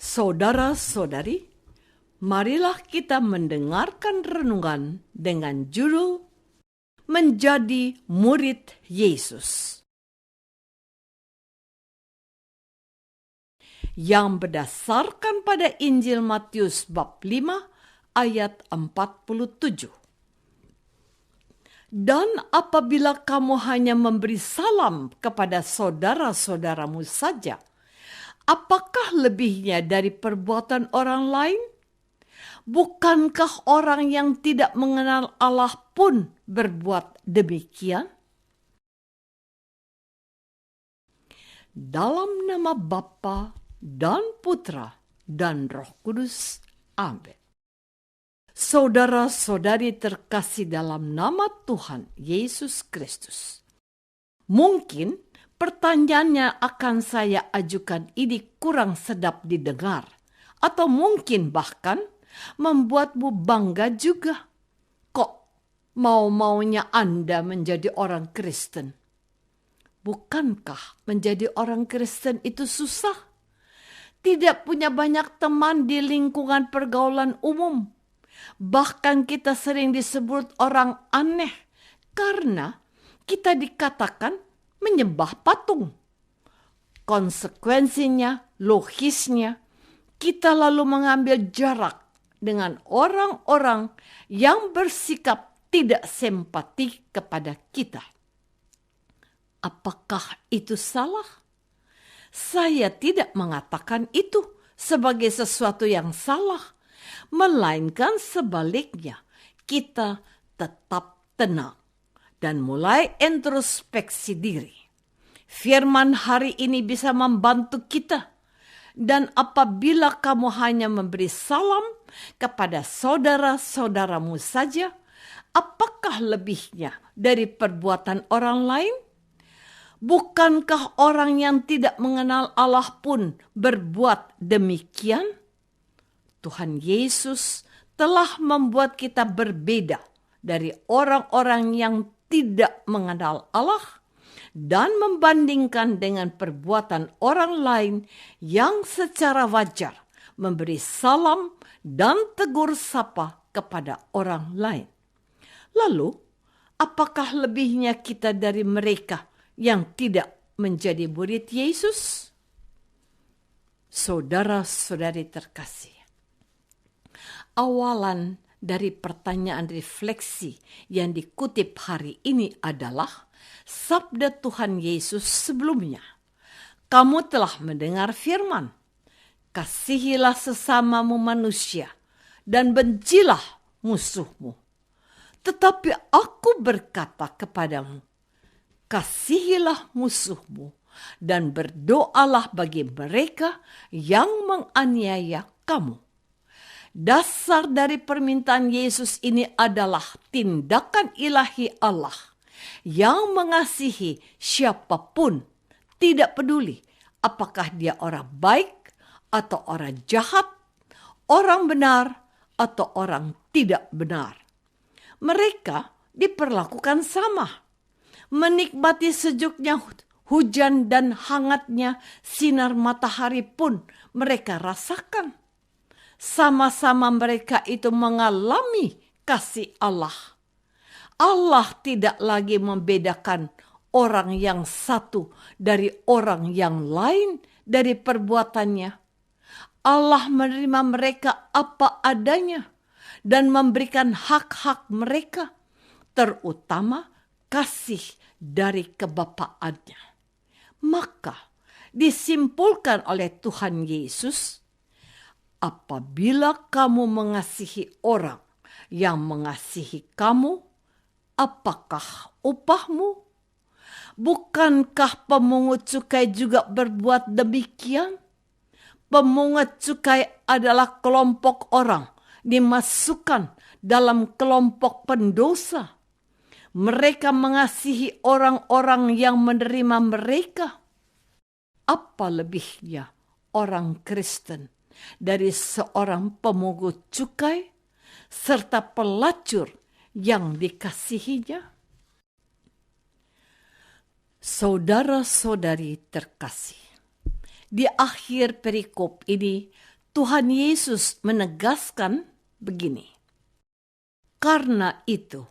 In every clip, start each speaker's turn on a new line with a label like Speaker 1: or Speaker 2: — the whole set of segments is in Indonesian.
Speaker 1: Saudara-saudari, marilah kita mendengarkan renungan dengan judul Menjadi Murid Yesus, yang berdasarkan pada Injil Matius bab 5 ayat 47. Dan apabila kamu hanya memberi salam kepada saudara-saudaramu saja, apakah lebihnya dari perbuatan orang lain? Bukankah orang yang tidak mengenal Allah pun berbuat demikian? Dalam nama Bapa dan Putra dan Roh Kudus. Amin. Saudara-saudari terkasih dalam nama Tuhan Yesus Kristus. Mungkin pertanyaannya akan saya ajukan ini kurang sedap didengar, atau mungkin bahkan membuatmu bangga juga. Kok mau-maunya Anda menjadi orang Kristen? Bukankah menjadi orang Kristen itu susah? Tidak punya banyak teman di lingkungan pergaulan umum. Bahkan kita sering disebut orang aneh karena kita dikatakan menyembah patung. Konsekuensinya, logisnya, kita lalu mengambil jarak dengan orang-orang yang bersikap tidak simpati kepada kita. Apakah itu salah? Saya tidak mengatakan itu sebagai sesuatu yang salah, melainkan sebaliknya, kita tetap tenang dan mulai introspeksi diri. Firman hari ini bisa membantu kita. Dan apabila kamu hanya memberi salam kepada saudara-saudaramu saja, apakah lebihnya dari perbuatan orang lain? Bukankah orang yang tidak mengenal Allah pun berbuat demikian? Tuhan Yesus telah membuat kita berbeda dari orang-orang yang tidak mengenal Allah dan membandingkan dengan perbuatan orang lain yang secara wajar memberi salam dan tegur sapa kepada orang lain. Lalu, apakah lebihnya kita dari mereka yang tidak menjadi murid Yesus? Saudara-saudari terkasih, awalan dari pertanyaan refleksi yang dikutip hari ini adalah sabda Tuhan Yesus sebelumnya. Kamu telah mendengar firman, kasihilah sesamamu manusia dan bencilah musuhmu. Tetapi aku berkata kepadamu, kasihilah musuhmu dan berdoalah bagi mereka yang menganiaya kamu. Dasar dari permintaan Yesus ini adalah tindakan ilahi Allah yang mengasihi siapapun, tidak peduli apakah dia orang baik atau orang jahat, orang benar atau orang tidak benar. Mereka diperlakukan sama. Menikmati sejuknya hujan dan hangatnya sinar matahari pun mereka rasakan. Sama-sama mereka itu mengalami kasih Allah. Allah tidak lagi membedakan orang yang satu dari orang yang lain dari perbuatannya. Allah menerima mereka apa adanya dan memberikan hak-hak mereka, terutama kasih dari kebapaannya. Maka disimpulkan oleh Tuhan Yesus, apabila kamu mengasihi orang yang mengasihi kamu, apakah upahmu? Bukankah pemungut cukai juga berbuat demikian? Pemungut cukai adalah kelompok orang dimasukkan dalam kelompok pendosa. Mereka mengasihi orang-orang yang menerima mereka. Apa lebihnya orang Kristen dari seorang pemungut cukai serta pelacur yang dikasihinya? Saudara-saudari terkasih, di akhir perikop ini Tuhan Yesus menegaskan begini, "Karena itu,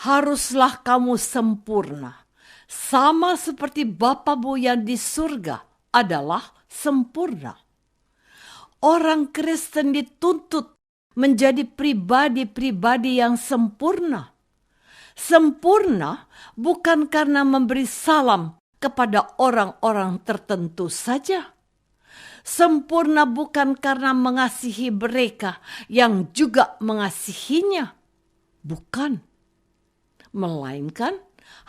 Speaker 1: haruslah kamu sempurna, sama seperti Bapamu yang di surga adalah sempurna." Orang Kristen dituntut menjadi pribadi-pribadi yang sempurna. Sempurna bukan karena memberi salam kepada orang-orang tertentu saja. Sempurna bukan karena mengasihi mereka yang juga mengasihinya. Bukan. Melainkan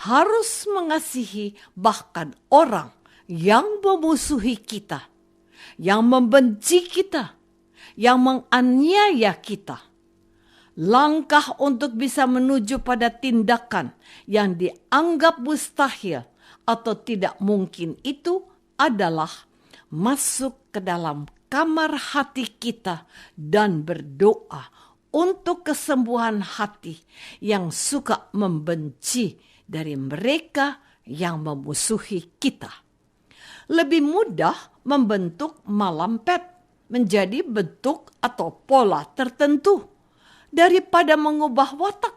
Speaker 1: harus mengasihi bahkan orang yang memusuhi kita, yang membenci kita, yang menganiaya kita. Langkah untuk bisa menuju pada tindakan yang dianggap mustahil atau tidak mungkin itu adalah masuk ke dalam kamar hati kita dan berdoa untuk kesembuhan hati yang suka membenci dari mereka yang memusuhi kita. Lebih mudah membentuk malampet menjadi bentuk atau pola tertentu daripada mengubah watak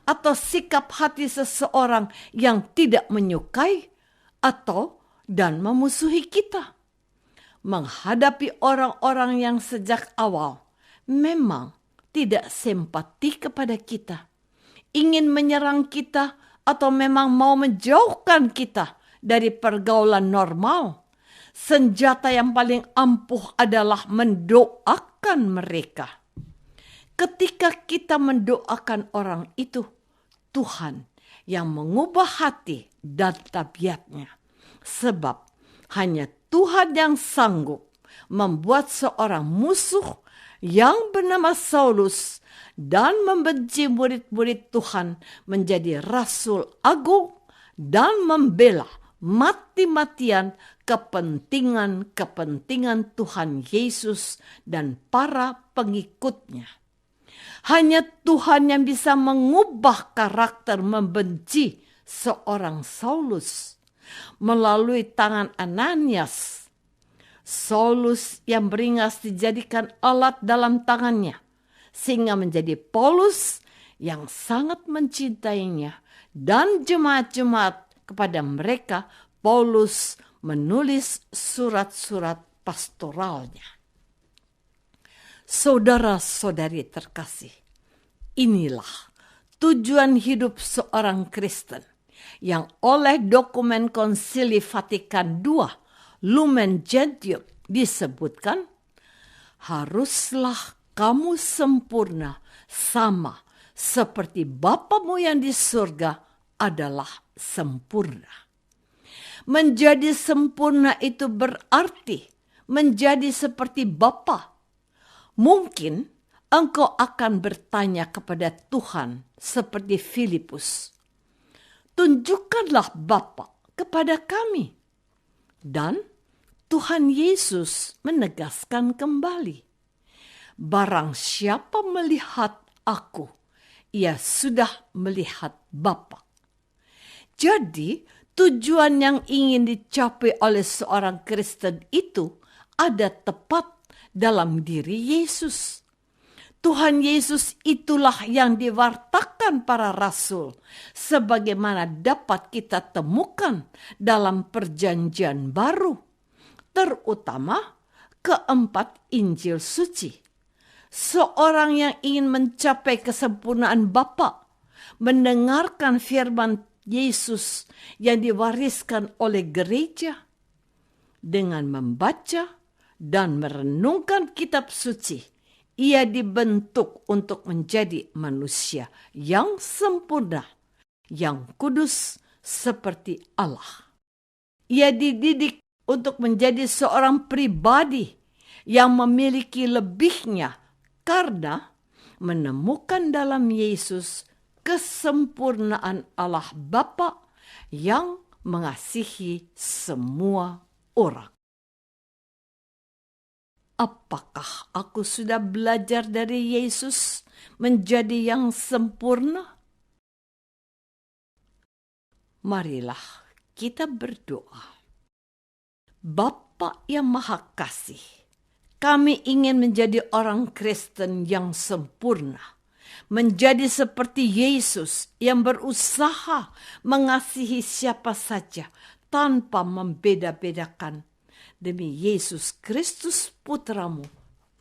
Speaker 1: atau sikap hati seseorang yang tidak menyukai atau dan memusuhi kita. Menghadapi orang-orang yang sejak awal memang tidak simpati kepada kita, ingin menyerang kita, atau memang mau menjauhkan kita dari pergaulan normal, senjata yang paling ampuh adalah mendoakan mereka. Ketika kita mendoakan orang itu, Tuhan yang mengubah hati dan tabiatnya. Sebab hanya Tuhan yang sanggup membuat seorang musuh yang bernama Saulus dan membenci murid-murid Tuhan menjadi rasul agung dan membela mati-matian kepentingan-kepentingan Tuhan Yesus dan para pengikutnya. Hanya Tuhan yang bisa mengubah karakter membenci seorang Saulus melalui tangan Ananias. Saulus yang beringas dijadikan alat dalam tangannya, sehingga menjadi Paulus yang sangat mencintainya, dan jemaat-jemaat kepada mereka Paulus menulis surat-surat pastoralnya. Saudara-saudari terkasih, inilah tujuan hidup seorang Kristen yang oleh dokumen Konsili Vatikan II Lumen Gentium disebutkan, haruslah kamu sempurna sama seperti Bapamu yang di surga adalah sempurna. Menjadi sempurna itu berarti menjadi seperti Bapa. Mungkin engkau akan bertanya kepada Tuhan seperti Filipus, "Tunjukkanlah Bapa kepada kami." Dan Tuhan Yesus menegaskan kembali, "Barang siapa melihat aku, ia sudah melihat Bapa." Jadi, tujuan yang ingin dicapai oleh seorang Kristen itu ada tepat dalam diri Yesus. Tuhan Yesus itulah yang diwartakan para rasul, sebagaimana dapat kita temukan dalam Perjanjian Baru, terutama keempat Injil suci. Seorang yang ingin mencapai kesempurnaan Bapa, mendengarkan firman Yesus yang diwariskan oleh gereja, dengan membaca dan merenungkan kitab suci, ia dibentuk untuk menjadi manusia yang sempurna, yang kudus seperti Allah. Ia dididik untuk menjadi seorang pribadi yang memiliki lebihnya karena menemukan dalam Yesus kesempurnaan Allah Bapa yang mengasihi semua orang. Apakah aku sudah belajar dari Yesus menjadi yang sempurna? Marilah kita berdoa. Bapa yang Maha Kasih, Kami ingin menjadi orang Kristen yang sempurna, menjadi seperti Yesus yang berusaha mengasihi siapa saja tanpa membeda-bedakan. Demi Yesus Kristus Putramu,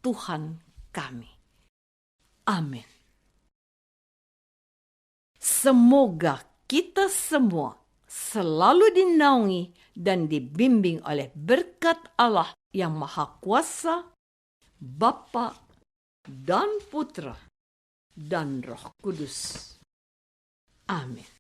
Speaker 1: Tuhan kami. Amin. Semoga kita semua selalu dinaungi dan dibimbing oleh berkat Allah yang Maha Kuasa, Bapa dan Putra dan Roh Kudus. Amin.